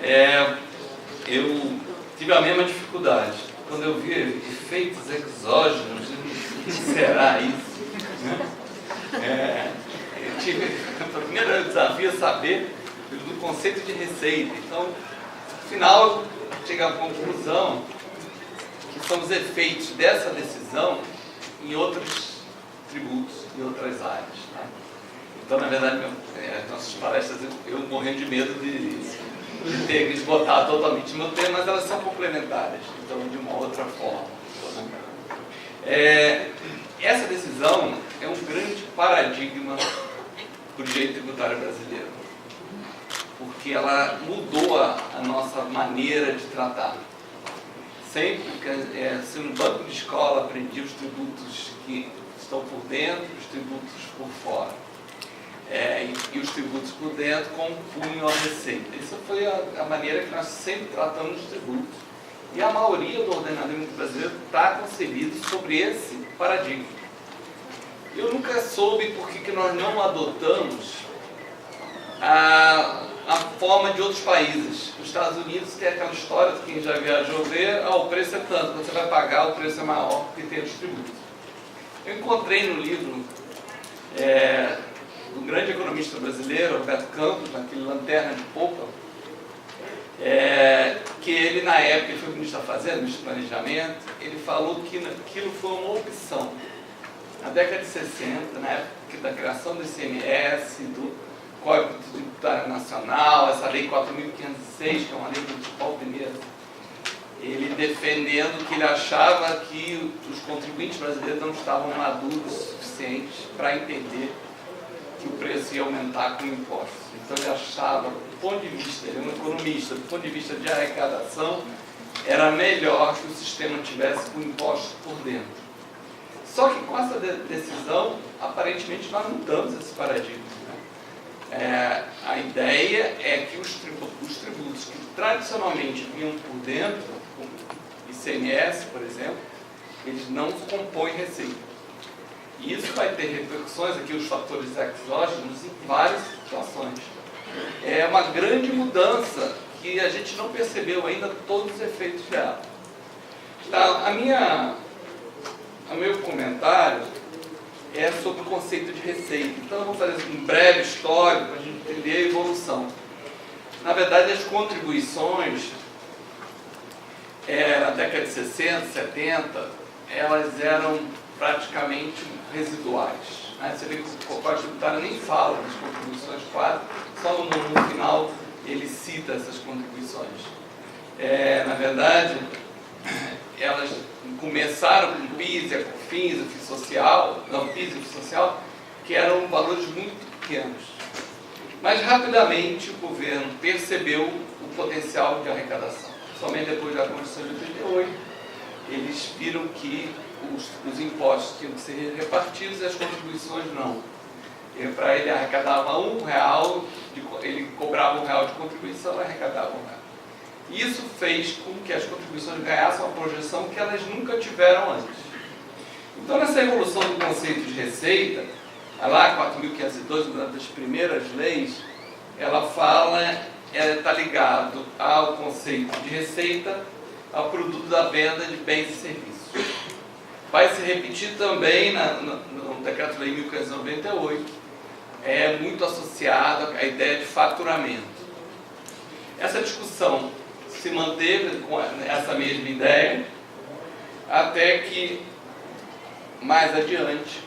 Eu tive a mesma dificuldade. Quando eu vi efeitos exógenos, o que será isso? O primeiro desafio é saber do conceito de receita. Então, no final, cheguei à conclusão que são os efeitos dessa decisão em outros tributos, em outras áreas. Tá? Então, na verdade, nossas palestras, eu morrendo de medo de ter que esgotar totalmente o meu tema, mas elas são complementares, então de uma outra forma. Essa decisão é um grande paradigma para o direito tributário brasileiro, porque ela mudou a nossa maneira de tratar. Sempre, se no banco de escola aprendi os tributos que estão por dentro, os tributos por fora. E os tributos por dentro compunham a receita. Essa foi a maneira que nós sempre tratamos os tributos. E a maioria do ordenamento brasileiro está concebido sobre esse paradigma. Eu nunca soube por que nós não adotamos a forma de outros países. Os Estados Unidos tem aquela história, quem já viajou ver, o preço é tanto, quando você vai pagar, o preço é maior porque tem os tributos. Eu encontrei no livro do grande economista brasileiro, Alberto Campos, naquele Lanterna de Popa, que ele, na época, ele foi ministro da Fazenda, ministro do Planejamento, ele falou que aquilo foi uma opção. Na década de 60, na época da criação do ICMS, do Código Tributário Nacional, essa lei 4.506, que é uma lei municipal primeira, ele defendendo que ele achava que os contribuintes brasileiros não estavam maduros o suficiente para entender que o preço ia aumentar com impostos. Então ele achava, do ponto de vista, ele é um economista, do ponto de vista de arrecadação, era melhor que o sistema tivesse com impostos por dentro. Só que com essa decisão, aparentemente nós mudamos esse paradigma. A ideia é que os tributos que tradicionalmente vinham por dentro, como ICMS, por exemplo, eles não compõem receita. E isso vai ter repercussões, aqui os fatores exógenos, em várias situações. É uma grande mudança que a gente não percebeu ainda todos os efeitos dela. O meu comentário é sobre o conceito de receita. Então eu vou fazer um breve histórico para a gente entender a evolução. Na verdade, as contribuições, na década de 60, 70, elas eram praticamente residuais. Você vê que o Código Tributário nem fala das contribuições quase, só no final ele cita essas contribuições. Na verdade, elas começaram com PIS e COFINS, PIS e FII social, que eram valores muito pequenos. Mas rapidamente o governo percebeu o potencial de arrecadação. Somente depois da Constituição de 88, eles viram que os impostos tinham que ser repartidos e as contribuições não. Para ele arrecadava R$1, ele cobrava R$1 de contribuição e arrecadava R$1. Isso fez com que as contribuições ganhassem uma projeção que elas nunca tiveram antes. Então, nessa evolução do conceito de receita, lá 4.502, uma das primeiras leis, ela está ligado ao conceito de receita, ao produto da venda de bens e serviços. Vai se repetir também no Decreto-Lei 1598, muito associado à ideia de faturamento. Essa discussão se manteve com essa mesma ideia, até que, mais adiante,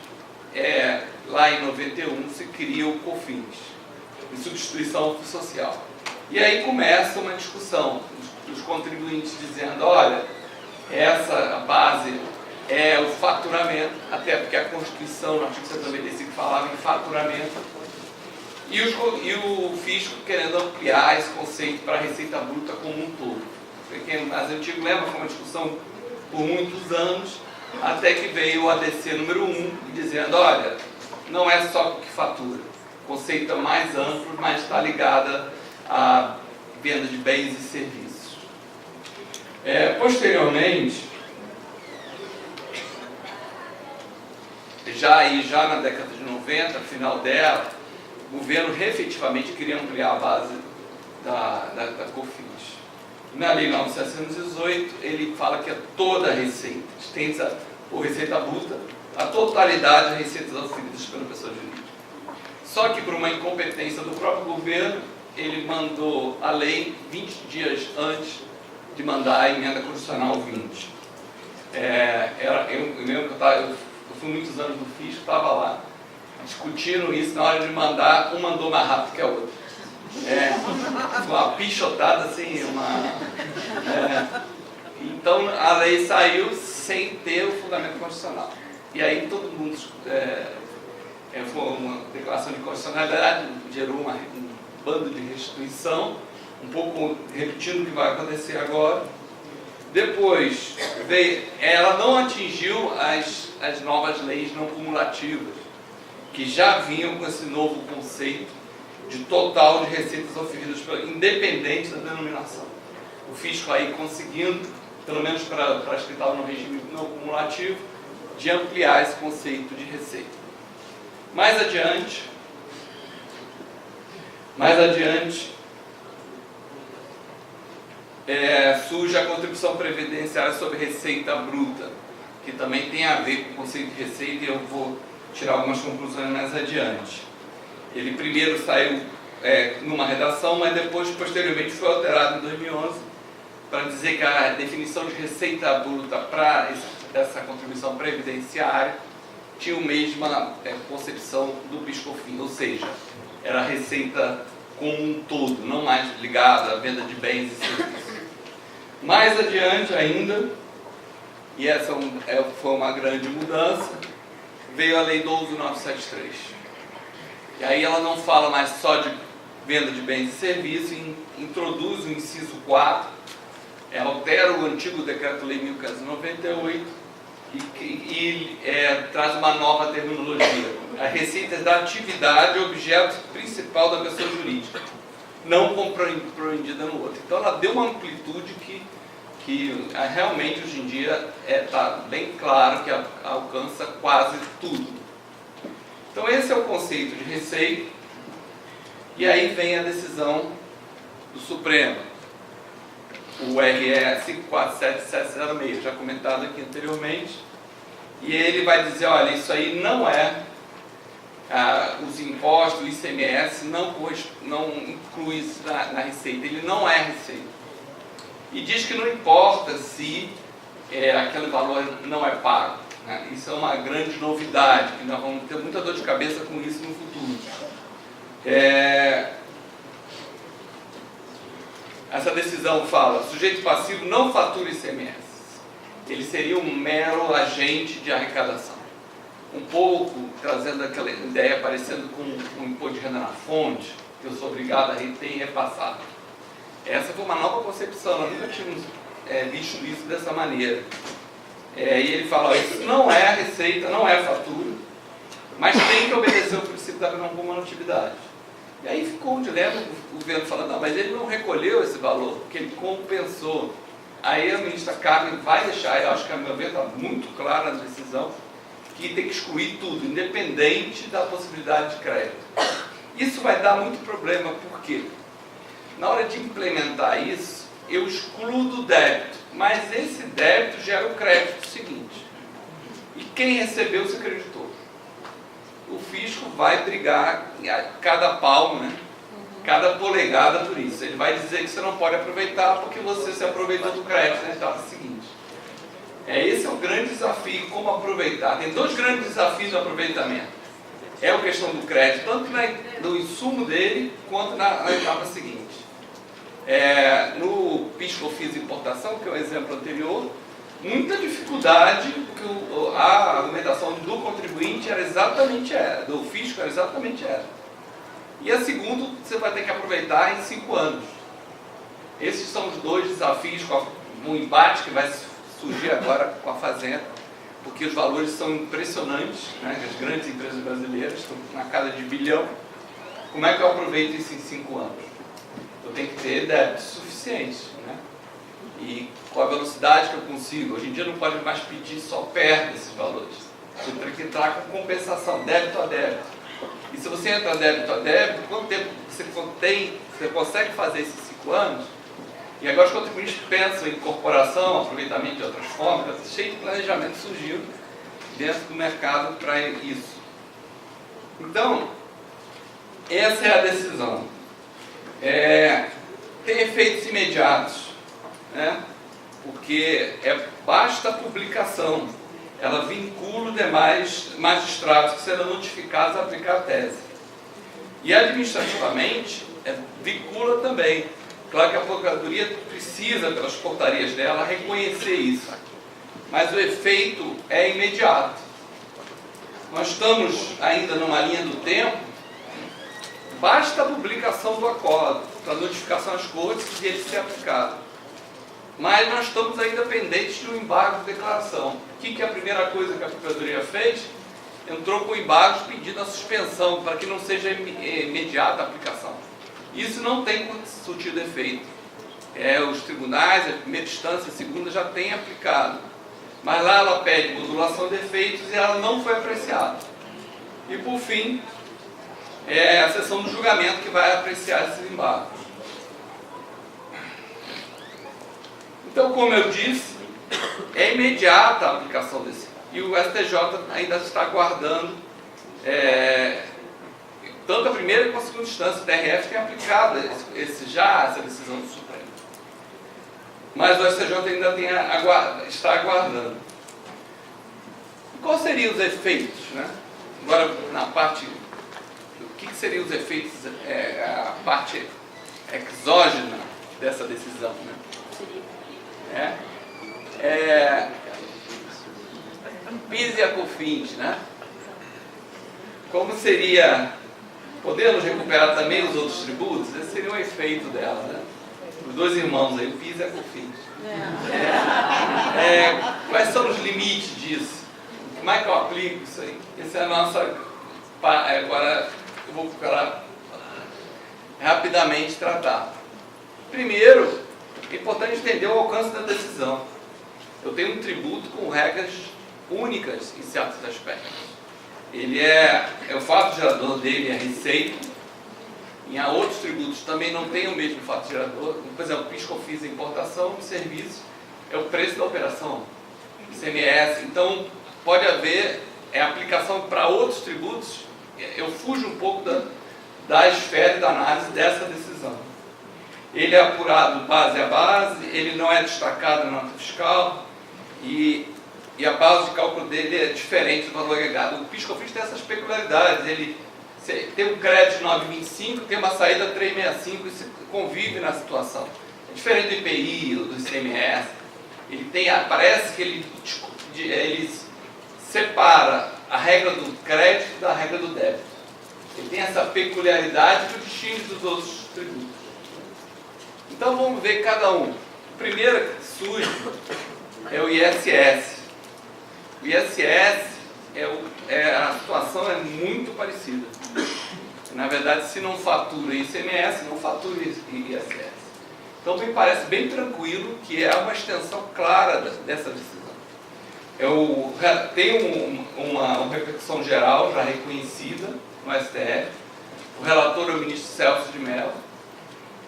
lá em 91, se cria o COFINS, de substituição social. E aí começa uma discussão, os contribuintes dizendo, olha, essa base é o faturamento, até porque a Constituição, no artigo 195, falava em faturamento, e o fisco querendo ampliar esse conceito para a receita bruta como um todo. Quem mais antigo lembra, foi uma discussão por muitos anos, até que veio o ADC número 1, dizendo, olha, não é só o que fatura, o conceito é mais amplo, mas está ligado à venda de bens e serviços. Posteriormente, já na década de 90, final dela, o governo efetivamente queria ampliar a base da COFINS. Na Lei 9.718, ele fala que é toda a receita, extensa ou receita bruta, a totalidade das receitas oferidas pela pessoa jurídica. Só que por uma incompetência do próprio governo, ele mandou a lei 20 dias antes de mandar a emenda constitucional 20. Eu lembro que eu fui muitos anos no fisco, estava lá discutindo isso, na hora de mandar, um mandou mais rápido que a outra. Uma pichotada assim, então a lei saiu sem ter o fundamento constitucional. E aí todo mundo foi uma declaração de constitucionalidade, gerou um bando de restituição, um pouco repetindo o que vai acontecer agora. Depois, ela não atingiu as novas leis não cumulativas, que já vinham com esse novo conceito de total de receitas oferidas, independente da denominação. O fisco aí conseguindo, pelo menos para as que estavam no regime não cumulativo, de ampliar esse conceito de receita. Mais adiante, surge a contribuição previdenciária sobre receita bruta, que também tem a ver com o conceito de receita, e eu vou tirar algumas conclusões mais adiante. Ele primeiro saiu numa redação, mas depois, posteriormente, foi alterado em 2011 para dizer que a definição de receita bruta para essa contribuição previdenciária tinha a mesma concepção do PIS/COFINS, ou seja, era a receita como um todo, não mais ligada à venda de bens e serviços. Mais adiante ainda, e essa foi uma grande mudança, veio a Lei 12.973. E aí ela não fala mais só de venda de bens e serviços, introduz o inciso 4, altera o antigo Decreto-Lei 1598 e traz uma nova terminologia. A receita é da atividade objeto principal da pessoa jurídica, não compreendida no outro. Então ela deu uma amplitude que realmente hoje em dia está bem claro que alcança quase tudo. Então esse é o conceito de receita, e aí vem a decisão do Supremo, o RE 547706, já comentado aqui anteriormente, e ele vai dizer, olha, isso aí não os impostos, o ICMS não inclui isso na receita, ele não é receita. E diz que não importa se aquele valor não é pago. Né? Isso é uma grande novidade, que nós vamos ter muita dor de cabeça com isso no futuro. Essa decisão fala, sujeito passivo não fatura ICMS. Ele seria um mero agente de arrecadação. Um pouco trazendo aquela ideia parecendo com o imposto de renda na fonte, que eu sou obrigado a reter e repassar. Essa foi uma nova concepção, nós nunca tínhamos visto isso dessa maneira. E ele fala, isso não é receita, não é fatura, mas tem que obedecer o princípio da não cumulatividade. E aí ficou um dilema, o governo falando, não, mas ele não recolheu esse valor, porque ele compensou. Aí a ministra Carmen vai deixar, eu acho que a meu ver está muito clara na decisão, que tem que excluir tudo, independente da possibilidade de crédito. Isso vai dar muito problema, por quê? Na hora de implementar isso, eu excluo do débito, mas esse débito gera o crédito seguinte. E quem recebeu se acreditou. O fisco vai brigar a cada palmo, né? Cada polegada por isso. Ele vai dizer que você não pode aproveitar porque você se aproveitou do crédito na etapa seguinte. Esse é o grande desafio, como aproveitar. Tem dois grandes desafios no aproveitamento. É a questão do crédito, tanto no insumo dele, quanto na etapa seguinte. No PIS/COFINS importação, que é o exemplo anterior, muita dificuldade, porque a argumentação do contribuinte era exatamente do fisco era exatamente essa. E a segunda, você vai ter que aproveitar em 5 anos. Esses são os dois desafios, com o embate que vai surgir agora com a Fazenda, porque os valores são impressionantes, né? As grandes empresas brasileiras estão na casa de bilhão. Como é que eu aproveito isso em 5 anos? Eu tenho que ter débitos suficientes, né? E com a velocidade que eu consigo, hoje em dia não pode mais pedir só perto desses valores. Você tem que entrar com compensação, débito a débito. E se você entra débito a débito, quanto tempo você tem você consegue fazer esses 5 anos, e agora os contribuintes pensam em incorporação, aproveitamento de outras formas, cheio de planejamento surgindo dentro do mercado para isso. Então, essa é a decisão. Tem efeitos imediatos, né? Porque basta a publicação, ela vincula os demais magistrados que serão notificados a aplicar a tese. E administrativamente, vincula também. Claro que a Procuradoria precisa, pelas portarias dela, reconhecer isso. Mas o efeito é imediato. Nós estamos ainda numa linha do tempo, basta a publicação do acordo para notificação às cortes e ele ser aplicado. Mas nós estamos ainda pendentes de um embargo de declaração. O que é a primeira coisa que a Procuradoria fez? Entrou com embargos pedindo a suspensão para que não seja imediata a aplicação. Isso não tem surtido efeito. Os tribunais, a primeira instância, a segunda, já têm aplicado. Mas lá ela pede modulação de efeitos e ela não foi apreciada. E por fim, a sessão do julgamento que vai apreciar esses embargos. Então, como eu disse, é imediata a aplicação desse. E o STJ ainda está aguardando, tanto a primeira como a segunda instância, o TRF tem aplicado essa decisão do Supremo. Mas o STJ ainda está aguardando. E quais seriam os efeitos, né? Agora, na parte, o que seriam os efeitos, a parte exógena dessa decisão, né? PIS e a COFINS, né? Como seria, podemos recuperar também os outros tributos? Esse seria um efeito dela, né? Os dois irmãos aí, o PIS e a COFINS. Quais são os limites disso? Como é que eu aplico isso aí? Essa é a nossa... Agora eu vou procurar rapidamente tratar. Primeiro, é importante entender o alcance da decisão. Eu tenho um tributo com regras únicas em certos aspectos. O fato gerador dele é receita. Em outros tributos também não tem o mesmo fato gerador. Por exemplo, PIS, COFINS, importação de serviços é o preço da operação, ICMS. Então, pode haver aplicação para outros tributos. Eu fujo um pouco da esfera e da análise dessa decisão. Ele é apurado base a base, ele não é destacado na nota fiscal e a base de cálculo dele é diferente do valor agregado. O PIS/COFINS tem essas peculiaridades, ele tem um crédito de 9,25, tem uma saída 3,65, isso convive na situação. É diferente do IPI ou do ICMS. Parece que ele separa a regra do crédito da regra do débito. Ele tem essa peculiaridade que o distingue dos outros tributos. Então vamos ver cada um. O primeiro que surge é o ISS. O ISS, a situação é muito parecida. Na verdade, se não fatura ICMS, não fatura ISS. Então me parece bem tranquilo que é uma extensão clara dessa decisão. Tem uma repercussão geral já reconhecida no STF. O relator é o ministro Celso de Mello,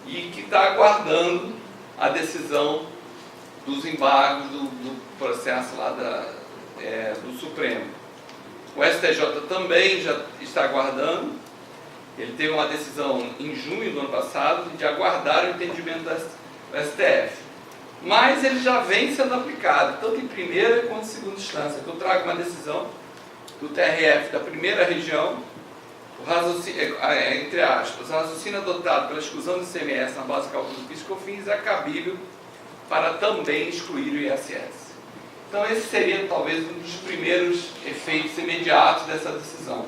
e que está aguardando a decisão dos embargos do processo lá do Supremo. O STJ também já está aguardando. Ele teve uma decisão em junho do ano passado de aguardar o entendimento do STF. Mas ele já vem sendo aplicado, tanto em primeira quanto em segunda instância. Eu trago uma decisão do TRF da primeira região, entre aspas, o raciocínio adotado pela exclusão do ICMS na base de cálculo do PIS/COFINS é cabível para também excluir o ISS. Então esse seria talvez um dos primeiros efeitos imediatos dessa decisão.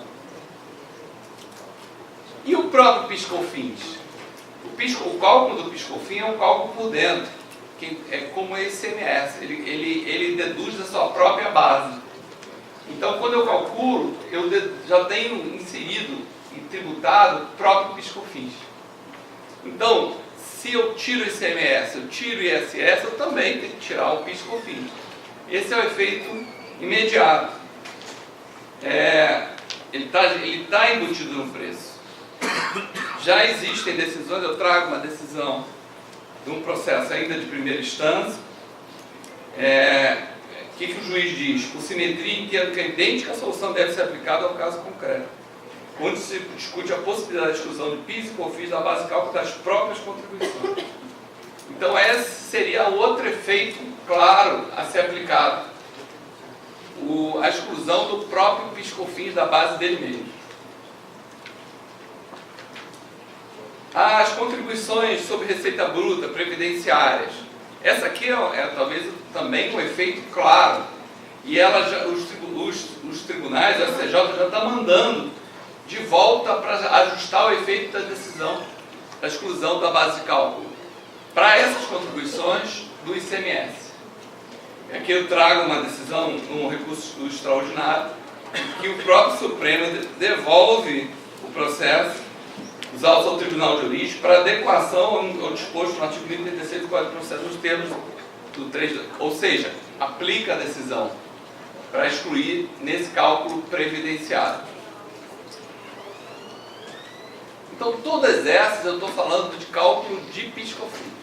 E o próprio PIS/COFINS? O cálculo do PIS/COFINS é um cálculo por dentro, que é como o ICMS, ele deduz da sua própria base. Então, quando eu calculo, eu já tenho inserido e tributado o próprio PIS/COFINS. Então, se eu tiro o ICMS, eu tiro o ISS, eu também tenho que tirar o PIS/COFINS. Esse é o efeito imediato. Ele está embutido no preço. Já existem decisões, eu trago uma decisão de um processo ainda de primeira instância, que o juiz diz? Por simetria, entendo que a idêntica solução deve ser aplicada ao caso concreto, onde se discute a possibilidade de exclusão de PIS e COFINS da base de cálculo das próprias contribuições. Então, esse seria outro efeito claro a ser aplicado, a exclusão do próprio PIS e COFINS da base dele mesmo. As contribuições sobre receita bruta, previdenciárias. Essa aqui é talvez também um efeito claro. E os tribunais, a STJ já está mandando de volta para ajustar o efeito da decisão da exclusão da base de cálculo para essas contribuições do ICMS. Aqui eu trago uma decisão, um recurso extraordinário, que o próprio Supremo devolve o processo, os autos ao Tribunal de Origem, para adequação ao disposto no artigo 1036 do Código de Processo nos termos do 3, ou seja, aplica a decisão para excluir nesse cálculo previdenciário. Então, todas essas eu estou falando de cálculo de PIS/COFINS.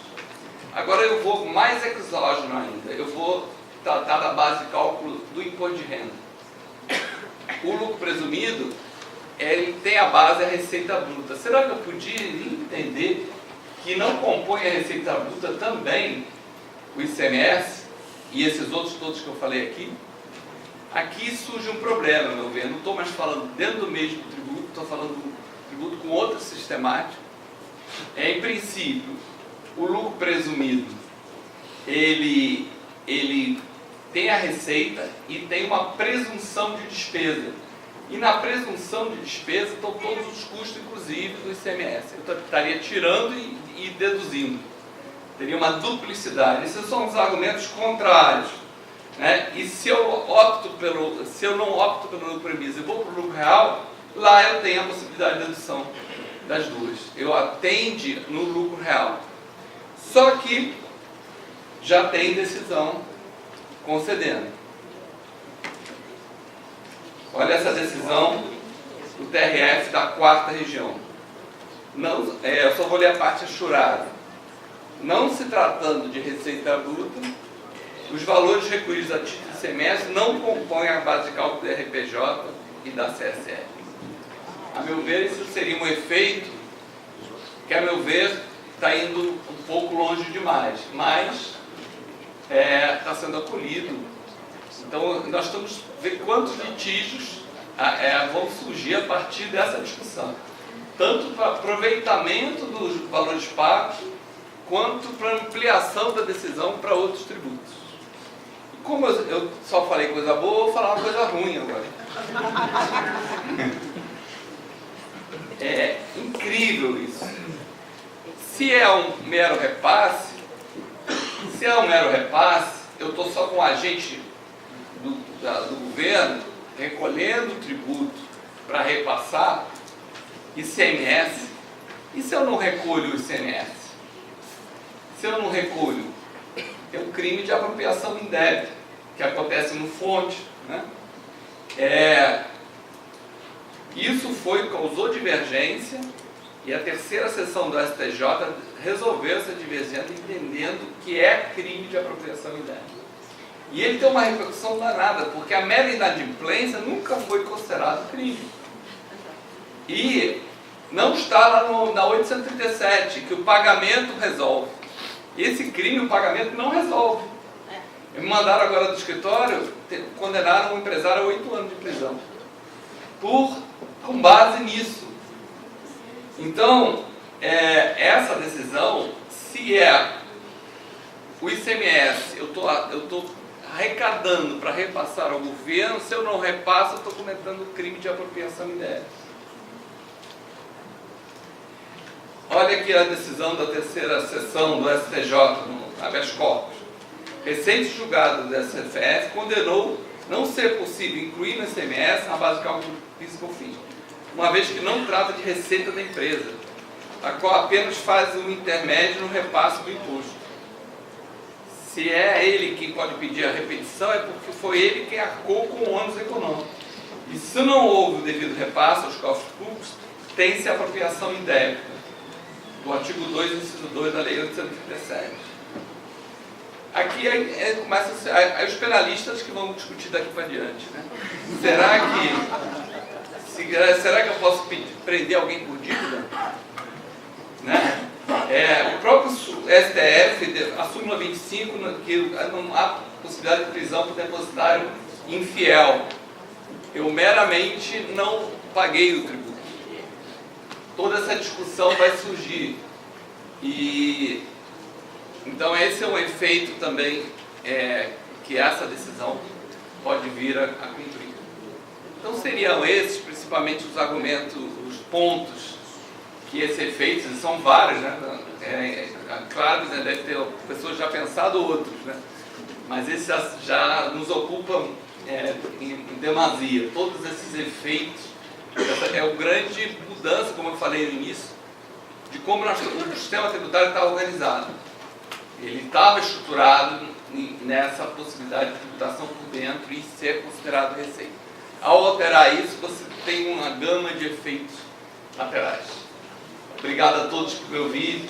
Agora eu vou mais exógeno ainda, eu vou tratar da base de cálculo do imposto de renda. O lucro presumido, ele tem a base a receita bruta. Será que eu podia entender que não compõe a receita bruta também o ICMS e esses outros todos que eu falei aqui? Aqui surge um problema, meu ver. Eu não estou mais falando dentro do mesmo tributo, estou falando do tributo com outra sistemática. Em princípio, o lucro presumido, ele tem a receita e tem uma presunção de despesa. E na presunção de despesa estão todos os custos, inclusive, do ICMS. Eu estaria tirando e deduzindo. Teria uma duplicidade. Esses são os argumentos contrários, né? E se eu não opto pelo lucro previsto e vou para o lucro real, lá eu tenho a possibilidade de dedução das duas. Eu atende no lucro real. Só que já tem decisão concedendo. Olha essa decisão do TRF da 4ª região. Eu só vou ler a parte achurada. Não se tratando de receita bruta, os valores recolhidos a título de ICMS não compõem a base de cálculo do RPJ e da CSL. A meu ver, isso seria um efeito que, a meu ver, está indo um pouco longe demais, mas está sendo acolhido. Então, nós estamos vendo quantos litígios vão surgir a partir dessa discussão. Tanto para aproveitamento dos valores pagos, quanto para ampliação da decisão para outros tributos. E como eu só falei coisa boa, vou falar uma coisa ruim agora. É incrível isso. Se é um mero repasse, eu estou só com o agente do governo recolhendo o tributo para repassar ICMS. E se eu não recolho o ICMS? Se eu não recolho, é um crime de apropriação indébita, que acontece no fonte, né? Isso causou divergência, e a 3ª sessão do STJ resolveu essa divergência, entendendo que é crime de apropriação indébita. E ele tem uma repercussão danada, porque a mera inadimplência nunca foi considerado crime. E não está lá na 837, que o pagamento resolve. Esse crime, o pagamento não resolve. Me mandaram agora do escritório, condenaram um empresário a 8 anos de prisão, com base nisso. Então, essa decisão, se o ICMS, eu estou arrecadando para repassar ao governo, se eu não repasso, eu estou cometendo crime de apropriação indébita. Olha aqui a decisão da 3ª sessão do STJ, no habeas corpus. Recente julgado do STF condenou não ser possível incluir no ICMS na base de cálculo PIS/COFINS, uma vez que não trata de receita da empresa, a qual apenas faz um intermédio no repasse do imposto. Se é ele quem pode pedir a repetição, é porque foi ele quem arcou com o ônus econômico. E se não houve o devido repasse aos cofres públicos, tem-se apropriação indébita. do artigo 2, inciso 2 da Lei 837. Aqui começa aí os penalistas que vão discutir daqui para diante, né? Será que eu posso prender alguém por dívida? Né? O próprio STF, a súmula 25, que não há possibilidade de prisão por depositário infiel. Eu meramente não paguei o tributo. Toda essa discussão vai surgir. E então esse é um efeito também que essa decisão pode vir a cumprir. Então seriam esses principalmente os argumentos, os pontos que esse efeito, são vários, né? Claro que deve ter pessoas já pensado outros, né? Mas esses já nos ocupam em demasia. Todos esses efeitos, é uma grande mudança, como eu falei no início, de como o sistema tributário está organizado. Ele estava estruturado nessa possibilidade de tributação por dentro e ser considerado receita. Ao alterar isso, você tem uma gama de efeitos laterais. Obrigado a todos por me ouvir.